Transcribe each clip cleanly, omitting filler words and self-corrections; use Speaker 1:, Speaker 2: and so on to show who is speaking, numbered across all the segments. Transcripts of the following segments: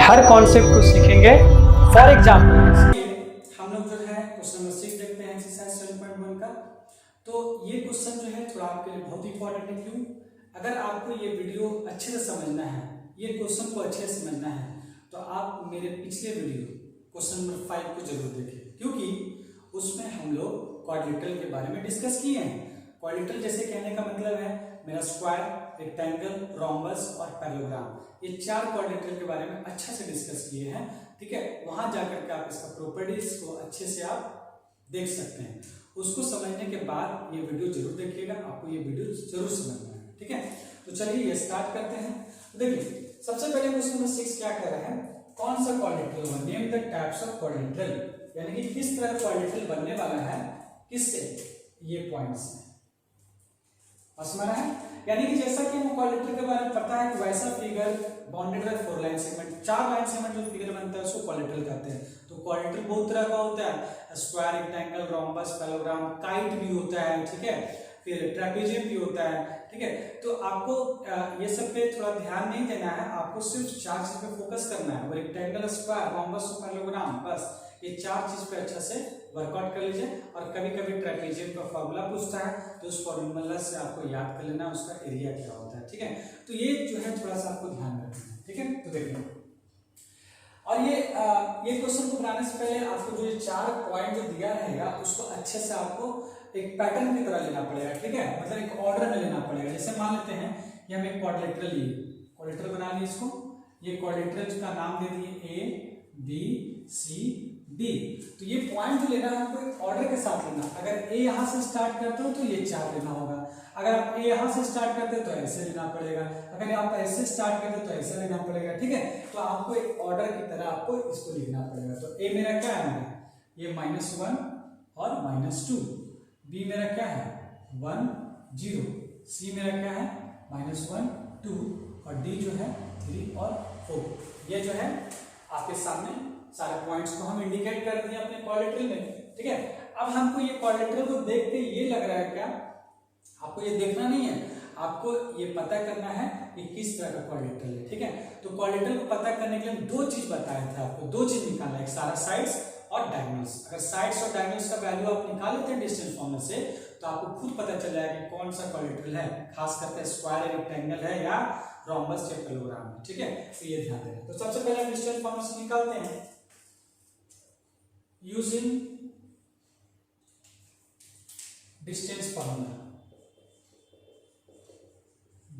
Speaker 1: हर concept को सीखेंगे। For example हम लोग जो है क्वेश्चन नंबर 6 देखते हैं एक्सरसाइज 7.1 का। तो ये क्वेश्चन जो है थोड़ा आपके लिए बहुत इंपॉर्टेंट है। क्यों? अगर आपको ये वीडियो अच्छे से समझना है, ये क्वेश्चन को अच्छे से समझना है, तो आप मेरे पिछले वीडियो क्वेश्चन नंबर 5 को जरूर देखें, क्योंकि उसमें हम लोग क्वाड्रिलेटरल के बारे में डिस्कस किए हैं। क्वाड्रिलेटरल जैसे कहने का मतलब है मेरा स्क्वायर, रेक्टेंगल, रोम्बस और पैरेललोग्राम, ये 4 क्वाड्रिलेटरल के बारे में अच्छा से डिस्कस किए हैं। ठीक है, वहां जाकर के आप इसका प्रॉपर्टीज को अच्छे से आप देख सकते हैं। उसको समझने के बाद ये वीडियो जरूर देखिएगा, आपको ये वीडियो जरूर समझना है। ठीक है, तो चलिए ये स्टार्ट करते हैं। तो देखिए सबसे पहले क्वेश्चन नंबर 6 क्या कह रहा है, कौन सा quadrilateral, name the types of quadrilateral, यानी कि किस तरह क्वाड्रिलेटरल बनने वाला है, किससे, ये पॉइंट्स है। समझ रहा है? यानी कि जैसा कि हमें क्वाड्रिलेटरल के बारे में पता है कि वैसा figure bounded by 4 line segment, 4 line segment जो फिगर बनता है उसको क्वाड्रिलेटरल कहते हैं। तो क्वाड्रिलेटरल बहुत तरह का होता है, square, rectangle, rhombus, parallelogram, kite भी होता है, ठीक है, फिर ट्रेपेजियम भी होता है। ठीक है, तो आपको ये सब पे थोड़ा ध्यान नहीं देना है, आपको सिर्फ 4 चीज पे फोकस करना है, वो रेक्टेंगल, स्क्वायर, रोम्बस और पैरेललोग्राम, बस ये 4 चीज पे अच्छा से वर्कआउट कर लीजिए। और कभी कभी ट्रेपेजियम का फॉर्मूला पूछता है तो उस फॉर्मूला से आपको याद कर लेना उसका एरिया क्या होता है। ठीक है, तो ये जो है थोड़ा सा आपको ध्यान रखना है। ठीक है, तो देखिए, और ये क्वेश्चन को बनाने से पहले आपको जो ये 4 पॉइंट जो दिया रहेगा उसको अच्छे से आपको एक पैटर्न की तरह लेना पड़ेगा। ठीक है, मतलब एक ऑर्डर में लेना पड़ेगा। जैसे मान लेते हैं कि हम एक क्वाड्रिलेटरल लिए, क्वाड्रिलेटरल बना लिए इसको, ये क्वाड्रिलेटरल का नाम दे दिए ए बी सी डी। तो ये पॉइंट जो लेना है आपको एक ऑर्डर के साथ लेना। अगर ए यहां से स्टार्ट करते हो तो ये 4 लेना होगा, अगर आप ए यहां से स्टार्ट करते हो तो ऐसे लेना पड़ेगा, अगर आप ऐसे स्टार्ट करते हो तो ऐसे लेना पड़ेगा। ठीक है, तो आपको एक ऑर्डर की तरह आपको इसको लिखना पड़ेगा। तो ए मेरा क्या है, ये -1 और -2, बी मेरा क्या है 1 0, सी मेरा क्या है -1 2 और डी जो है 3 और 4। ये जो है आपके सामने सारे पॉइंट्स को हम इंडिकेट कर दिए अपने क्वाड्रिलेटरल में। ठीक है, अब हमको ये क्वाड्रिलेटरल को देख के ये लग रहा है क्या, आपको ये देखना नहीं है, आपको ये पता करना है कि किस तरह का क्वाड्रिलेटरल है। ठीक है, तो क्वाड्रिलेटरल को पता करने के लिए 2 चीज बताए थे आपको, 2 चीज निकालना है, एक सारा साइड्स और डायगोनल्स। अगर साइड्स और डायगोनल्स का वैल्यू आप निकाल लेते हैं डिस्टेंस फॉर्मूला से तो आपको खुद पता चल जाएगा कि कौन सा क्वाड्रिलेटरल है, खास करके स्क्वायर है, रेक्टेंगल है या रोम्बस या पैरेललोग्राम है। ठीक है, तो ये ध्यान देना। तो सबसे पहले डिस्टेंस फॉर्मूला से निकालते हैं using distance formula।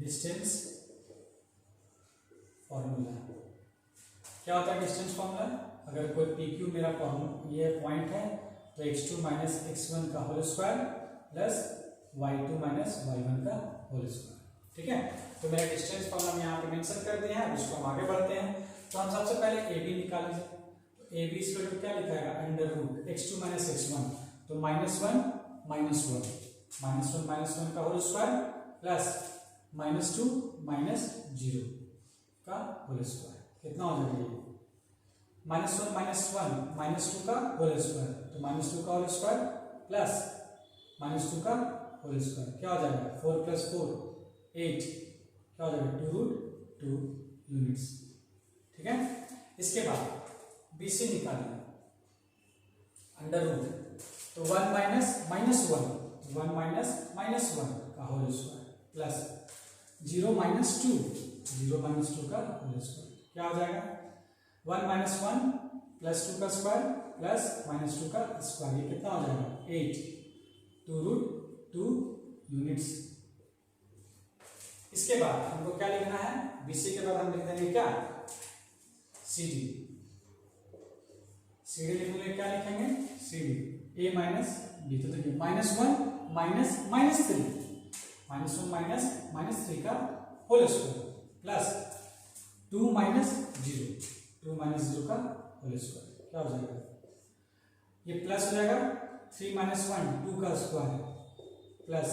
Speaker 1: Distance formula क्या होता है? डिस्टेंस फॉर्मूला, अगर कोई PQ मेरा ये पॉइंट है तो x2 माइनस x1 का whole square plus y2 minus y1 का होल स्क्वायर। ठीक है, तो मेरा डिस्टेंस फॉर्मूला हम यहाँ पे मेंशन कर दिए हैं। इसको हम आगे बढ़ते हैं। तो हम सबसे पहले AB निकाल लीजिए। ए बी इस पर क्या लिखा है, under root x2 minus x1, तो -1 माइनस 1 का होल स्क्वायर प्लस -2 माइनस 0 का होल स्क्वायर, कितना हो जाएगा ये -1 माइनस 2 का होल स्क्वायर, तो -2 का होल स्क्वायर प्लस -2 का होल स्क्वायर, क्या हो जाएगा 4 + 4 8, क्या हो जाएगा 2√2 यूनिट्स। ठीक है, इसके बाद BC निकालिए, अंडर रूट, तो 1 माइनस -1 का होल स्क्वायर प्लस 0 माइनस 2 का होल स्क्वायर, क्या हो जाएगा 1 माइनस 1 प्लस 2 का स्क्वायर प्लस -2 का स्क्वायर, ये कितना हो जाएगा 8, 2√2 यूनिट्स। इसके बाद हमको क्या लिखना है, BC के बाद हम लिख देंगे क्या CD लिखने क्या लिखेंगे CD A माइनस B। तो देखिए -1 माइनस -3 का होल स्क्वायर प्लस 2 माइनस 0 का होल स्क्वायर, क्या हो जाएगा ये प्लस हो जाएगा 3 माइनस 1 2 का स्क्वायर प्लस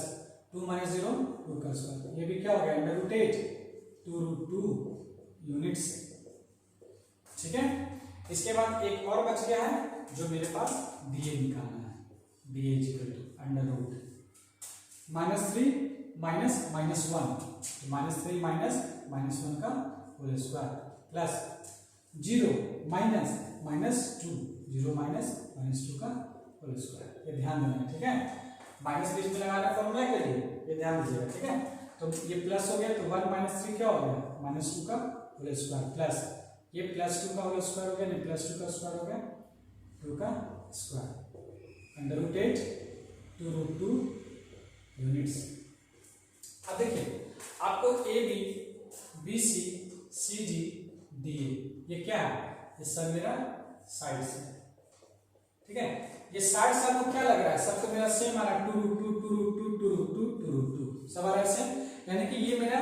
Speaker 1: 2 माइनस 0 2 का स्क्वायर, ये भी क्या हो गया √8 2√2 यूनिट्स। ठीक है, इसके बाद एक और बच गया है जो मेरे पास BA निकालना है, BA अंडर रूट -3 माइनस -1, तो -3 माइनस -1 का whole square plus 0 minus -2, 0 minus -2 का होल स्क्वायर। ये ध्यान देना है, ठीक है। माइनस बीच में लगाना फॉर्मूला के लिए, ये ध्यान दीजिएगा, ठीक है। तो ये प्लस हो गया तो 1 - 3 क्या हो गया, -2 का होल स्क्वायर प्लस ये +2 का होल स्क्वायर हो गया, नहीं +2 का स्क्वायर हो गया, 2 का स्क्वायर अंडर रूट 8 2√2 यूनिट्स। अब देखिए आपको A B B C C D D A ये क्या है, ये सब मेरा साइड से, ठीक है। ये साइड से आपको क्या लग रहा है, सब तो मेरा सेम आ रहा है 2√2 सब आ रहा है सेम, यानी कि ये मेरा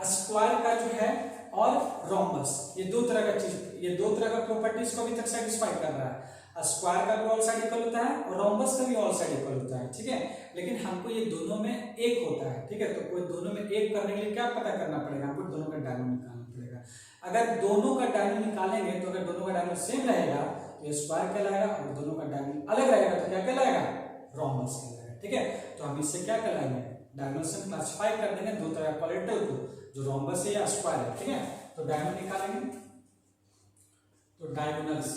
Speaker 1: स्क्वायर का जो है और रोम्बस, ये दो तरह का चीज, ये दो तरह का प्रॉपर्टीज को अभी तक सेटिस्फाई कर रहा है। स्क्वायर का भी ऑल साइड इक्वल होता है और रोम्बस का भी ऑल साइड इक्वल होता है, ठीक है। लेकिन हमको ये दोनों में एक होता है, ठीक है। तो कोई दोनों में एक करने के लिए क्या पता करना पड़ेगा, हमको दोनों का डायगोनल निकालना पड़ेगा। अगर दोनों का डायगोनल निकालेंगे तो अगर दोनों का डायगोनल सेम रहेगा तो स्क्वायर कहलाएगा, और दोनों का डायगोनल अलग रहेगा तो क्या कहलाएगा, रोम्बस कहलाएगा, ठीक है। तो हम इससे क्या कहलाएंगे, डायगोनल से क्लासिफाई कर देंगे दो तरह का क्वाड्रेटिक को, जो रोम्बस है या स्क्वायर है, ठीक है। तो डायगोनल निकालेंगे, तो डायगोनल्स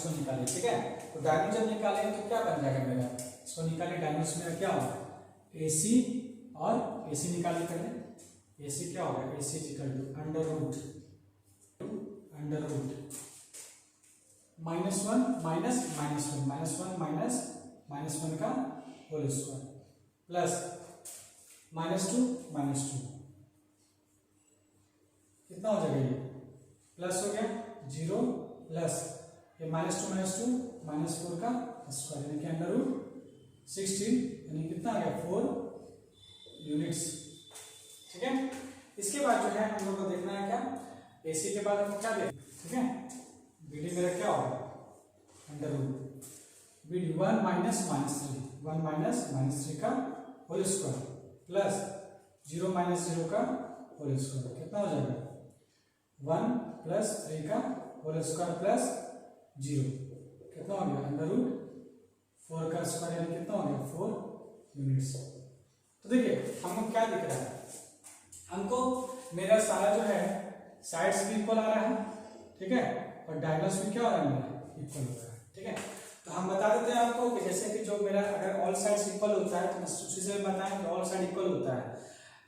Speaker 1: को निकालें, ठीक है। तो डायगोनल जब निकालेंगे तो क्या बन जाएगा मेरा, इसको निकालें, डायगोनल्स में क्या होगा, AC और AC निकालें पहले। AC क्या होगा, AC equal to under root -1 minus -1 का होल स्क्वायर प्लस -2 कितना हो जाएगा, ये प्लस हो गया 0 प्लस ये -2 -4 का स्क्वायर यानी कि अंडर रूट 16 यानी कितना आ गया 4 यूनिट्स, ठीक है। इसके बाद जो है हम लोग को देखना है क्या, AC के बाद हमको क्या देखना, ठीक है। BD मेरा क्या होगा, अंडर रूट BD 1 माइनस -3 का होल स्क्वायर प्लस 0 - 0 का होल स्क्वायर कितना हो जाएगा 1 + 3 का होल स्क्वायर प्लस 0 कितना हो गया अंडर रूट 4 का स्क्वायर यानी कितना हो गया 4 यूनिट्स। तो देखिए हमको क्या दिख रहा है, हमको मेरा सारा जो है साइड्स भी इक्वल आ रहा है, ठीक है, और डायगोनल्स भी क्या हो रहा है मेरा इक्वल हो रहा है, ठीक है। तो हम बता देते हैं आपको कि जैसे कि जो मेरा अगर ऑल साइड्स इक्वल होता है तो उसी से बताएं कि ऑल साइड इक्वल होता है,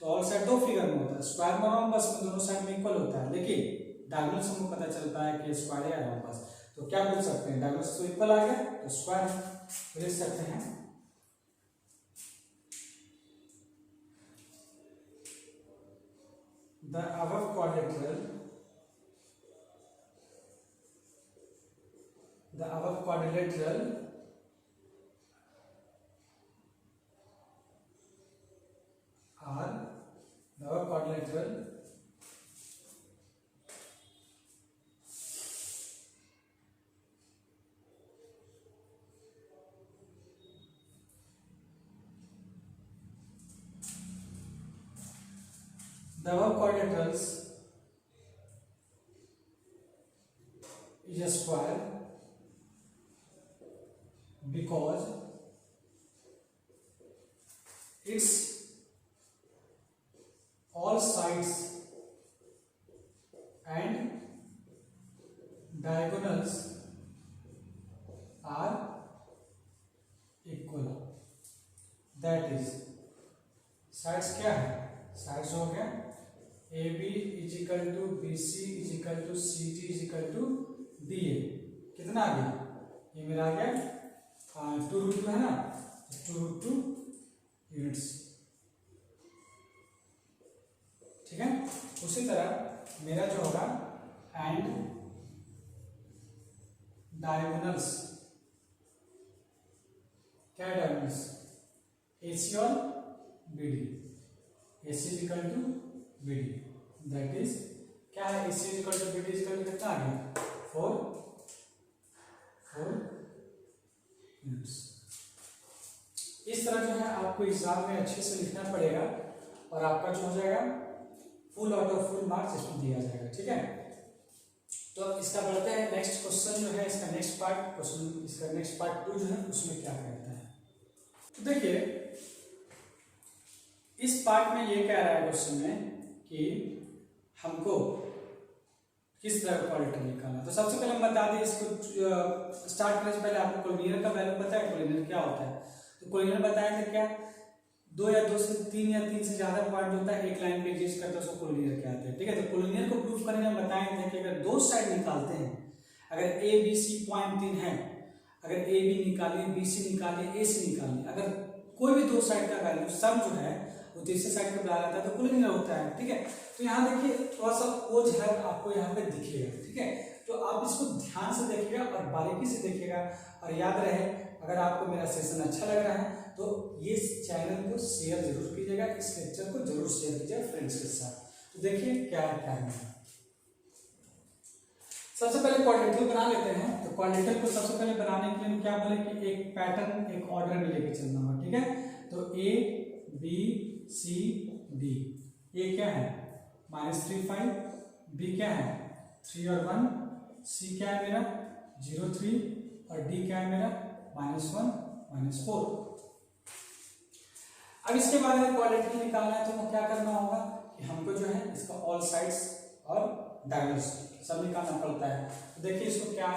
Speaker 1: तो ऑल साइड दो फिगर में होता है, स्क्वायर में रोम्बस में दोनों साइड में इक्वल होता है, लेकिन डायगोनल से हमको पता चलता है कि स्क्वायर या रोम्बस। तो क्या बोल सकते हैं, डायगोनल से इक्वल आ गया तो स्क्वायर लिख सकते हैं। The above quadrilateral quadrilaterals is a square because its all sides and diagonals are equal, that is sides क्या है, साइड्स हो गया AB = BC = CD = DA, कितना आ गया, ये मेरा आ गया 2√2 है ना, 2√2 यूनिट्स, ठीक है। उसी तरह मेरा जो होगा एंड डायगोनल्स, क्या है डायगोनल्स, AC और BD, AC = BD, that is क्या है, AC = BD कितना आ गया 4 यूनिट्स। इस तरह जो है आपको एग्जाम में अच्छे से लिखना पड़ेगा और आपका जो हो जाएगा full out of full marks इसमें दिया जाएगा, ठीक है। तो अब इसका बढ़ते हैं नेक्स्ट क्वेश्चन जो है, इसका नेक्स्ट पार्ट क्वेश्चन, इसका नेक्स्ट पार्ट 2 जो है उसमें क्या कहता है। तो देखिए इस पार्ट में ये कह रहा है क्वेश्चन में कि हमको किस तरह का क्वाड्रेटिक निकालना। तो सबसे पहले हम बता दें इसको स्टार्ट करने से पहले आपको कोलिनियर का वैल्यू पता है, कोलिनियर क्या होता है। तो कोलिनियर बताया था क्या, दो या दो से तीन या तीन से ज्यादा पॉइंट होता है एक लाइन पे एग्जिस्ट करता है, उसको कोलिनियर कहते हैं। ठीक है, तो कोलिनियर को प्रूफ करने में बताए थे कि अगर दो साइड निकालते हैं, अगर ए बी सी पॉइंट 3 है, अगर ए बी निकालिए, बी सी निकालिए, ए सी निकालिए, अगर कोई भी दो साइड का वैल्यू सम जो है वो तीसरे साइड पे बुलाया जाता है तो कोलिनियर होता है। ठीक है, तो यहाँ देखिए थोड़ा सा ओझ है आपको यहाँ पे दिखेगा। ठीक है, तो आप इसको ध्यान से देखिएगा और बारीकी से देखिएगा, और याद रहे अगर आपको मेरा सेशन अच्छा लग रहा है तो ये चैनल को शेयर जरूर कीजिएगा, इस लेक्चर को जरूर शेयर कीजिएगा फ्रेंड्स के साथ। तो देखिए क्या है। सबसे पहले क्वाड्रेटिक बना लेते हैं। तो क्वाड्रेटिक को सबसे पहले बनाने के लिए हम क्या बोले कि एक पैटर्न, एक ऑर्डर में लेके चलना होगा। ठीक है, तो ए बी सी डी, ए क्या है -3 5, बी क्या है 3 और 1, सी क्या है मेरा 0 3 और डी क्या है मेरा -1 -4। अब इसके बाद में क्वाड्रेटिक निकालना है तो हमें क्या करना होगा कि हमको जो है इसका ऑल साइड्स और डायगोनल्स सब निकालना पड़ता है। तो देखिए इसको क्या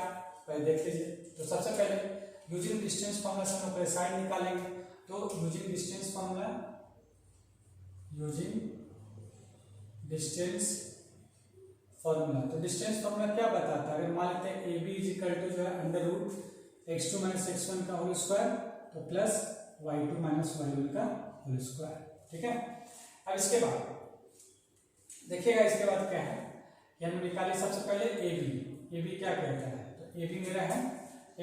Speaker 1: पहले देख लीजिए। तो सबसे पहले यूजिंग डिस्टेंस फार्मूला से हम पहले साइड निकालेंगे। तो using distance formula, using distance formula, तो डिस्टेंस फार्मूला क्या बताता है, अगर मान लेते हैं A B is equal to जो है √x2 - x1 का होल स्क्वायर तो प्लस y2 - y1 का होल स्क्वायर। ठीक है, अब इसके बाद देखिएगा इसके बाद क्या है, ये हम निकाले सबसे पहले ए बी क्या कहता है। तो ए बी मेरा है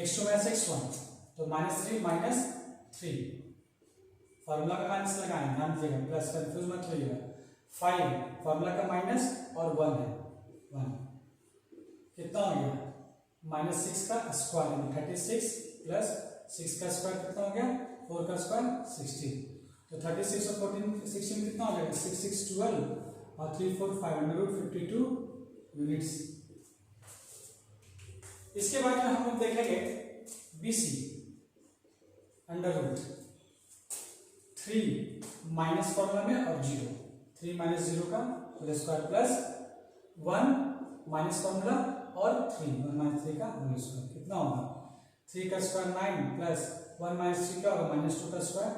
Speaker 1: x2 - x1 तो -3 -3, फार्मूला का माइनस लगाएं, ध्यान दीजिएगा, प्लस कंफ्यूज मत होइएगा। 5 फार्मूला का माइनस और 1 है 1, कितना हो गया -6 का स्क्वायर यानी 36 प्लस 6 का स्क्वायर कितना हो गया 4 का स्क्वायर 16। तो 36 और 14 16 कितना हो जाएगा 6 6 12 और 3 4 5 √52 यूनिट्स। इसके बाद में हम लोग देखेंगे BC √3 माइनस फॉर्मूला में और 0, 3 - 0 का whole square plus 1 minus formula और 3 1 - 3 का होल स्क्वायर कितना होगा 3 का स्क्वायर 9 प्लस 1 - 3 का होगा -2 का स्क्वायर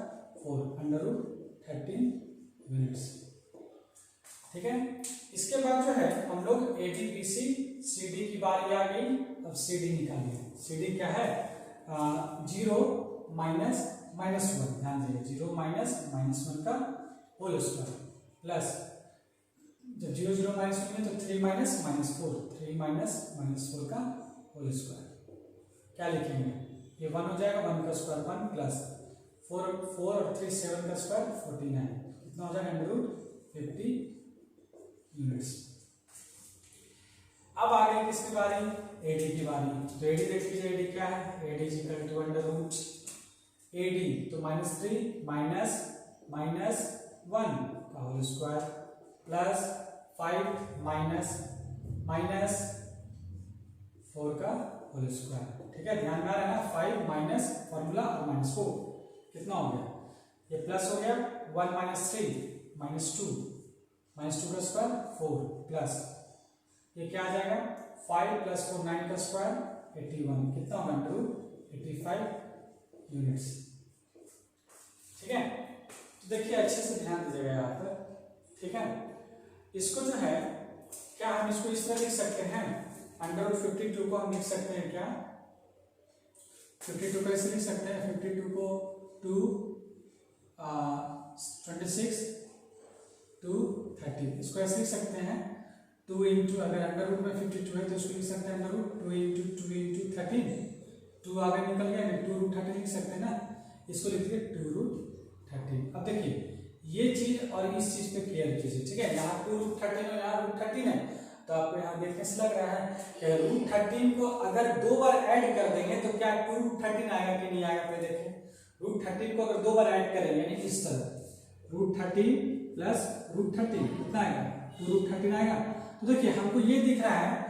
Speaker 1: 4 √13 यूनिट्स। ठीक है, इसके बाद जो है हम लोग A B B C C D की बारी आ गई। अब सी डी निकालिए। सी डी क्या है 0 - -1, ध्यान दीजिए 0 - -1 का होल स्क्वायर प्लस जब 0 0 -1 में तो 3 - -4 3 - -4 का होल स्क्वायर क्या लिखेंगे, ये 1 हो जाएगा 1 का स्क्वायर 1 प्लस 4 और 3 7 का स्क्वायर 49 कितना हो जाएगा √50 यूनिट्स। अब आ गई किसकी बारी एडी की बारी। तो एडी देख लीजिए, एडी क्या है AD is equal to √AD तो -3 -1 का होल स्क्वायर प्लस 5 -4 का होल स्क्वायर। ठीक है, ध्यान में आ रहा है ना 5 माइनस फॉर्मूला और -4 कितना हो गया, ये प्लस हो गया 1 - 3 -2 का स्क्वायर 4 प्लस ये क्या आ जाएगा 5 + 4 9 का स्क्वायर 81 कितना होगा 85 यूनिट्स। ठीक है, तो देखिए अच्छे से ध्यान दीजिएगा यहाँ पर। ठीक है, इसको जो है क्या हम इसको इस तरह लिख सकते हैं √52 को हम लिख सकते हैं क्या 52 को ऐसे लिख सकते हैं 52 को 2 26 2 30 इसको ऐसे लिख सकते हैं 2 इंटू अगर अंडर रूट में 52 है तो इसको लिख सकते हैं अंडर रूट 2 इंटू 13 2 आगे निकल गया 2√13 लिख सकते हैं ना, इसको लिखिए 2√13। अब देखिए ये चीज और इस चीज पे क्लियर कीजिए। ठीक है, यहाँ 2√13 और यहाँ √13 है तो आपको यहाँ देखने से लग रहा है कि √13 को अगर 2 बार ऐड कर देंगे तो क्या 2√13 आएगा कि नहीं आएगा, पहले देखें √13 को अगर 2 बार ऐड करेंगे यानी इस तरह √13 प्लस √13 कितना आएगा 2√13 आएगा। तो देखिए हमको ये दिख रहा है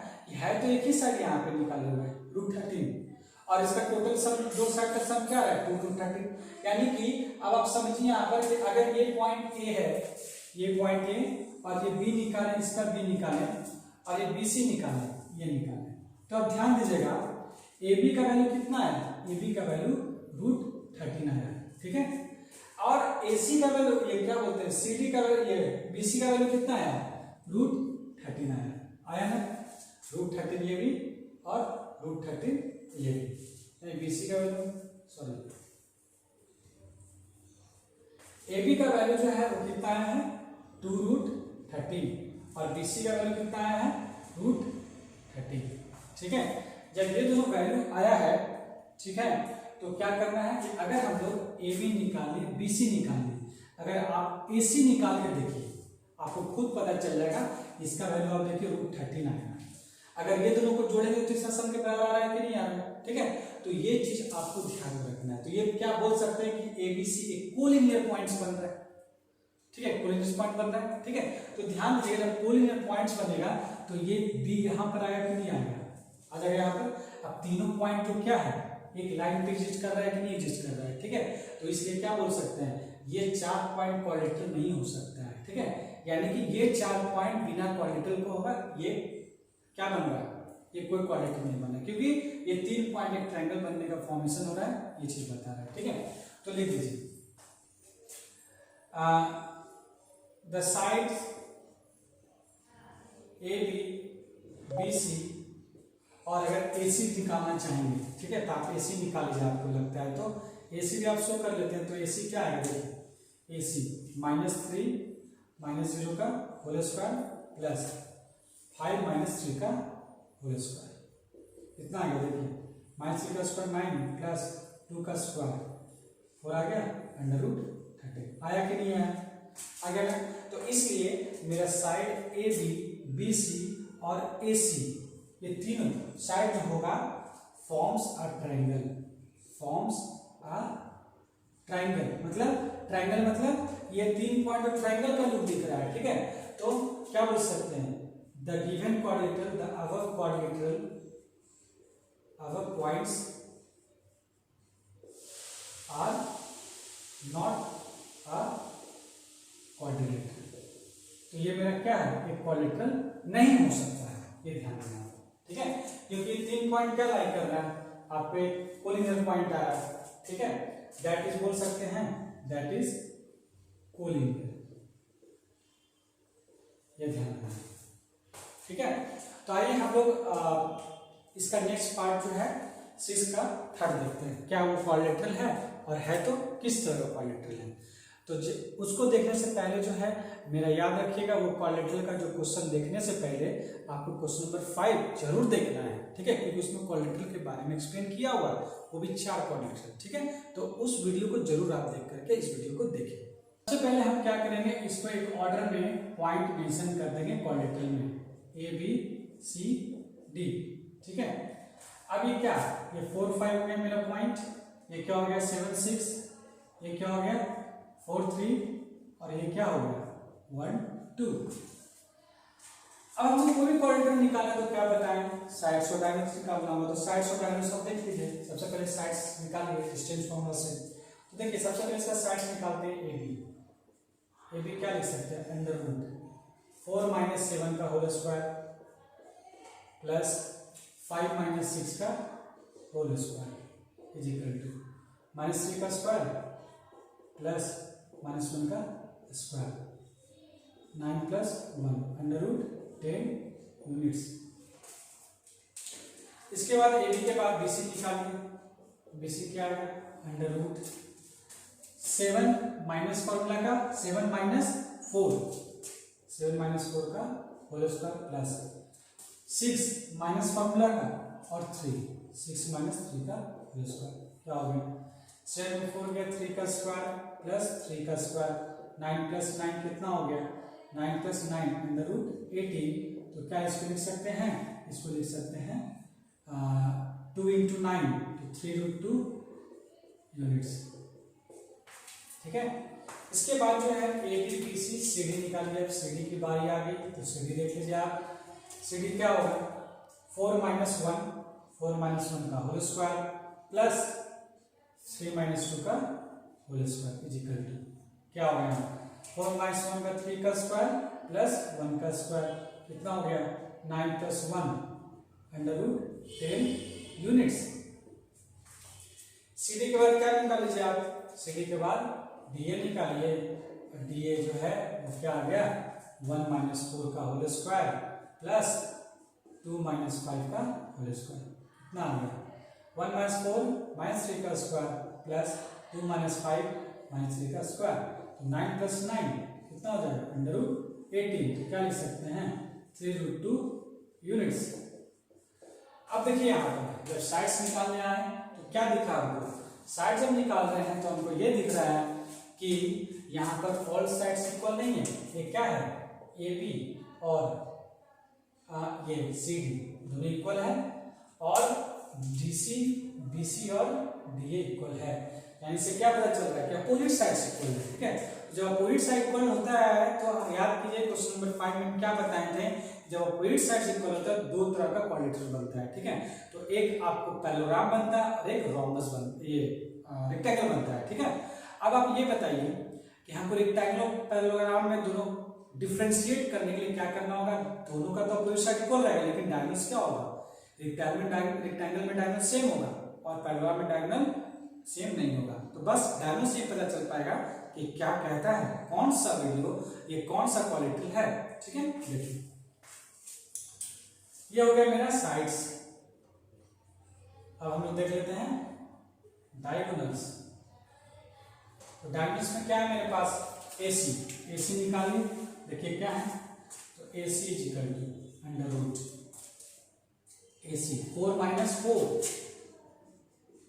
Speaker 1: तो एक ही साइड यहाँ पे निकाले हुए हैं √13 और इसका टोटल सम दो साइड का सम क्या है 2√13 यानी कि अब आप समझिए यहाँ पर अगर ये पॉइंट ए है ये पॉइंट ए और ये बी निकालें, इसका बी निकालें और ये बी सी निकालें, ये निकालें। तो अब ध्यान दीजिएगा ए बी का वैल्यू कितना है, ए बी का वैल्यू √13 आया, ठीक है। और ए सी का वैल्यू, ये क्या बोलते हैं, सी डी का वैल्यू, ये बी सी का वैल्यू कितना आया, √13 आया ना, √13 ये भी और √13 ये भी। बी सी का वैल्यू, सॉरी ए बी का वैल्यू जो है वो कितना आया है, 2√13 और बी सी का वैल्यू कितना आया है, √13, ठीक है। जब ये दोनों वैल्यू आया है, ठीक है, तो क्या करना है कि अगर हम लोग ए बी निकालें, बी सी निकालें, अगर आप ए सी निकाल के देखिए आपको खुद पता चल जाएगा, इसका वैल्यू आप देखिए √13 आएगा। अगर ये दोनों को जोड़ेंगे तो इसका सम के बराबर आ रहा है कि नहीं आ रहा है, ठीक है। तो ये चीज आपको ध्यान में रखना है। तो ये क्या बोल सकते हैं कि ए बी सी एक कोलिनियर पॉइंट्स बन रहा है, ठीक है, कोलिनियर पॉइंट बन रहा है, ठीक है। तो ध्यान दीजिएगा जब कोलिनियर पॉइंट्स बनेगा तो ये बी यहाँ पर आएगा कि नहीं आएगा, आ जाएगा यहाँ पर। अब तीनों पॉइंट जो क्या है एक लाइन पे एग्जिस्ट कर रहा है कि नहीं एग्जिस्ट कर रहा है, ठीक है। तो इसलिए क्या बोल सकते हैं, ये 4 पॉइंट क्वाड्रेटल नहीं हो सकता है, ठीक है। यानी कि ये 4 पॉइंट बिना क्वाड्रेटल को होगा, ये क्या बन रहा है, ये कोई क्वाड्रेटल नहीं बना, क्योंकि ये 3 पॉइंट एक ट्रायंगल बनने का फॉर्मेशन हो रहा है, ये चीज बता रहा है, ठीक है। तो लिख दीजिए the sides A B B C, और अगर ए सी निकालना चाहेंगे, ठीक है, तो आप ए सी निकाल लीजिए, आपको लगता है तो ए सी भी आप शो कर लेते हैं। तो ए सी क्या आएगा, देखिए ए सी -3 -0 का होल स्क्वायर प्लस 5 -3 का होल स्क्वायर, इतना आ गया। देखिए -3 का स्क्वायर 9 प्लस 2 का स्क्वायर 4 आ गया, √13 आया कि नहीं आया, आ गया ना। तो इसलिए मेरा side A B B C और ए सी, ये तीनों साइड में होगा forms a triangle, forms a triangle मतलब ये 3 पॉइंट ट्रायंगल का लुक दिख रहा है, ठीक है। तो क्या बोल सकते हैं, the given quadrilateral, the above quadrilateral, above points are not a quadrilateral. तो ये मेरा क्या है, एक क्वाड्रिलेटरल नहीं हो सकता है, ये ध्यान रखना, ठीक है। क्योंकि 3 पॉइंट क्या लाइक कर रहा है, आप पे कोलिनियर पॉइंट आ रहा है, ठीक है। दैट इज बोल सकते हैं, दैट इज कोलिनियर, ये ध्यान रखना, ठीक है। तो आइए हम लोग इसका नेक्स्ट पार्ट जो है 6 का 3rd देखते हैं, क्या वो क्वाड्रिलेटरल है और है तो किस तरह का क्वाड्रिलेटरल है। तो उसको देखने से पहले जो है मेरा याद रखिएगा, वो क्वाड्रिलेटरल का जो क्वेश्चन देखने से पहले आपको क्वेश्चन नंबर 5 जरूर देखना है, ठीक है, क्योंकि उसमें क्वाड्रिलेटरल के बारे में एक्सप्लेन किया हुआ है, वो भी 4 क्वाड्रिलेटरल, ठीक है। तो उस वीडियो को जरूर आप देख करके इस वीडियो को देखिए। सबसे पहले हम क्या करेंगे, इसको एक ऑर्डर में पॉइंट मेंशन कर देंगे क्वाड्रिलेटरल में, ए बी सी डी, ठीक है। अब ये क्या, ये 4 5 हो गया मेरा पॉइंट, ये क्या हो गया 7 6, ये क्या हो गया 4 3, और ये क्या हो गया 1 2। अब हमको कोई भी क्वाड्रिलेटरल निकालना है तो क्या बताएं, साइड्स और डायमेंशंस निकालना होगा। तो साइड्स और डायमेंशंस सब देख लीजिए। सबसे पहले साइड्स निकालिए डिस्टेंस फॉर्मूला से। तो देखिए सबसे पहले इसका साइड्स निकालते हैं, ए बी क्या लिख सकते हैं, √4 - 7 का होल स्क्वायर प्लस 5 - 6 का whole square is equal to -3 का स्क्वायर प्लस -1 का स्क्वायर, 9 + 1 √10 यूनिट्स। इसके बाद ए बी के बाद बी सी निकालिए, बी सी क्या है, √7 माइनस फॉर्मूला का 7 - 4 का whole square plus 6 minus formula का और 3 6 - 3 का होल स्क्वायर, क्या हो गया 7 4 गया 3 का स्क्वायर प्लस 3 का स्क्वायर, 9 + 9 कितना हो गया 9 + 9 √18। तो क्या इसको लिख सकते हैं, इसको लिख सकते हैं 2 × 9 तो 3√2 यूनिट्स, ठीक है। इसके बाद जो है A B B C C D निकालिए। अब सी डी की बारी आ गई, तो सी डी देख लीजिए आप। सी डी क्या होगा 4 - 1 का होल स्क्वायर प्लस 3 - 2 का whole square is equal to क्या हो गया 4 - 1 का 3 का स्क्वायर प्लस 1 का स्क्वायर कितना हो गया 9 plus 1 under root 10 units. CD के बाद क्या निकाल लीजिए आप, सीडी के बाद डीए निकालिए, डीए जो है वो क्या आ गया 1 माइनस 4 का होल स्क्वायर प्लस 2 माइनस 5 का होल स्क्वायर कितना आ गया 1 माइनस 4 माइनस 3 का स्क्वायर प्लस 2 माइनस 5 माइनस 3 का स्क्वायर, तो 9 प्लस 9 कितना हो जाएगा अंडर रूट 18, तो क्या लिख सकते हैं 3 रूट 2 यूनिट्स। अब देखिए यहाँ पर जब साइड्स निकालने आए तो क्या दिखा आपको, साइड जब निकाल रहे हैं तो हमको ये दिख रहा है कि यहाँ पर ऑल साइड्स इक्वल नहीं है, ये क्या है ए बी और ये सी डी दोनों इक्वल है और डी सी बी सी और डी ए इक्वल है, यानी से क्या पता चल रहा है कि अपोजिट साइड्स इक्वल है। ठीक है, जब अपोजिट साइड इक्वल होता है तो याद कीजिए क्वेश्चन नंबर 5 में क्या बताए थे, जब अपोजिट साइड्स इक्वल होता है दो तरह का क्वाड्रिलेटरल बनता है। ठीक है, तो एक आपको पैरेललोग्राम बनता है और एक रोम्बस ये रेक्टेंगल बनता है। ठीक है, अब आप ये बताइए कि हमको रेक्टेंगल पैरेललोग्राम में दोनों डिफरेंशिएट करने के लिए क्या करना होगा, दोनों का तो अपोजिट साइड इक्वल रहेगा लेकिन डायगोनल्स क्या होगा, रेक्टेंगल में डायगोनल सेम होगा और पैरेललोग्राम में डायगोनल सेम नहीं होगा, तो बस डायगोनल से पता चल पाएगा कि क्या कहता है कौन सा वीडियो, ये कौन सा क्वाड्रिलेटरल है। ठीक है, देखिए ये हो गया मेरा साइड्स। अब हम लोग देख लेते हैं डायगोनल्स। तो डायगोनल्स में क्या है मेरे पास AC, AC निकालिए, देखिए क्या है, तो AC is equal to under root AC 4 minus 4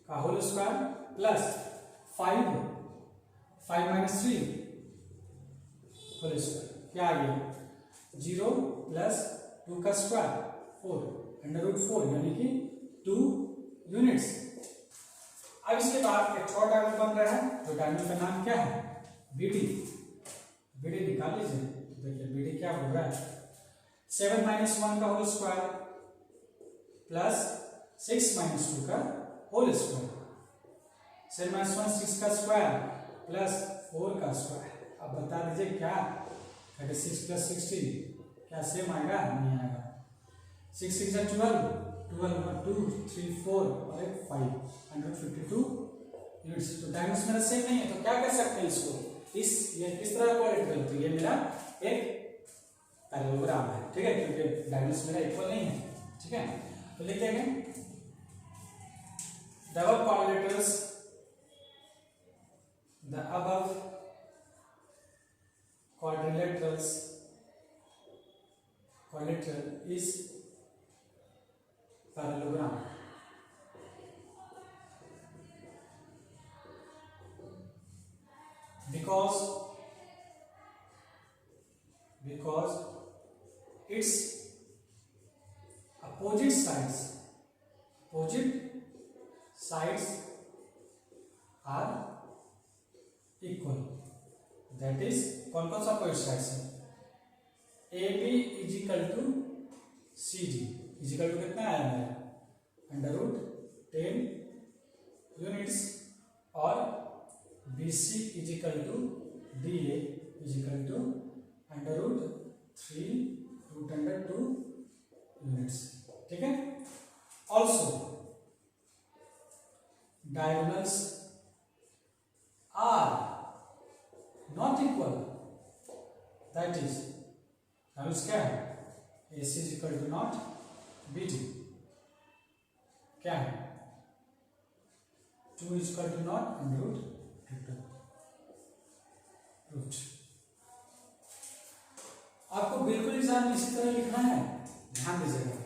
Speaker 1: का whole square plus 5 minus 3 whole square, क्या आ गया 0 प्लस 2 का स्क्वायर 4 अंडर रूट 4 यानी कि 2 यूनिट्स। अब इसके बाद एक छोटा डायगोनल बन रहा है, तो डायगोनल का नाम क्या है BD, BD निकाल लीजिए, तो देखिए BD क्या हो रहा है 7 माइनस 1 का होल स्क्वायर प्लस 6 माइनस 2 का होल स्क्वायर, 7 माइनस 1 6 का स्क्वायर प्लस 4 का स्क्वायर। अब बता दीजिए क्या 36 प्लस 16 क्या सेम आएगा, नहीं आएगा, 6 6 12 12 2 3 4 और एक 5 152 यूनिट्स। तो डायगोनल्स मेरा सेम नहीं है, तो क्या कर सकते हैं इसको, ये किस तरह का क्वाड्रिलेटरल, तो ये मेरा एक पैरेललोग्राम है। ठीक है, क्योंकि डायगोनल्स मेरा इक्वल नहीं है। ठीक है, तो लिखते हैं the above quadrilateral is parallelogram because its opposite sides are equal, that is कौन कौन सा अपोजिट साइड्स है, AB is equal to CD is equal to कितना आया है अंडर रूट 10 यूनिट्स और BC is equal to DA is equal to under root 3 root under 2 units. ठीक है, also diagonals are not equal, that is diagonals क्या है AC is equal to not BD, क्या है 2 is equal to not and root आपको बिल्कुल exam इसी तरह लिखना है, ध्यान दीजिएगा।